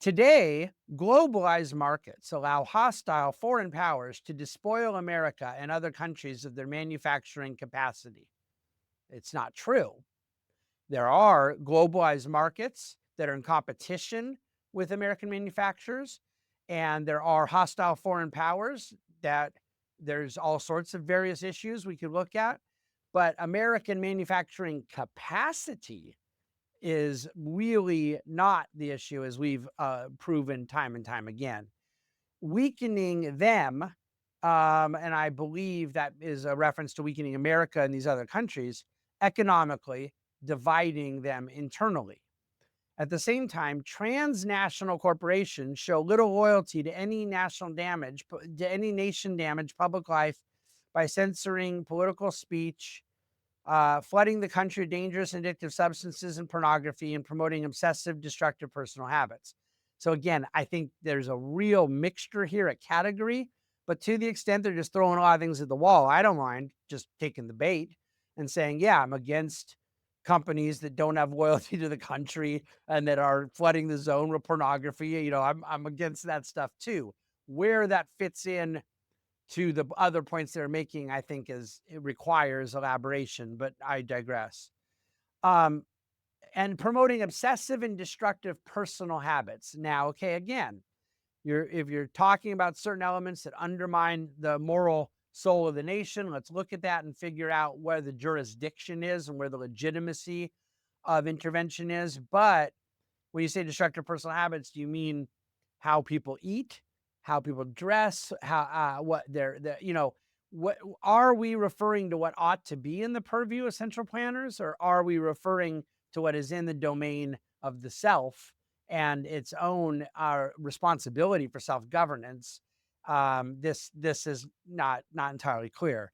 Today, globalized markets allow hostile foreign powers to despoil America and other countries of their manufacturing capacity. It's not true. There are globalized markets that are in competition with American manufacturers, and there are hostile foreign powers that there's all sorts of various issues we could look at. But American manufacturing capacity is really not the issue, as we've proven time and time again. Weakening them, and I believe that is a reference to weakening America and these other countries economically, dividing them internally. At the same time, transnational corporations show little loyalty to any nation damage public life by censoring political speech, flooding the country with dangerous and addictive substances and pornography, and promoting obsessive, destructive personal habits. So, again, I think there's a real mixture here at category, but to the extent they're just throwing a lot of things at the wall, I don't mind just taking the bait and saying, yeah, I'm against companies that don't have loyalty to the country and that are flooding the zone with pornography. I'm against that stuff too. Where that fits in to the other points they're making, I think it requires elaboration, but I digress. Um, and promoting obsessive and destructive personal habits. Now, okay, again, if you're talking about certain elements that undermine the moral soul of the nation, let's look at that and figure out where the jurisdiction is and where the legitimacy of intervention is. But when you say destructive personal habits, do you mean how people eat, how people dress, how what what are we referring to what ought to be in the purview of central planners, or are we referring to what is in the domain of the self and its own responsibility for self governance? This is not entirely clear.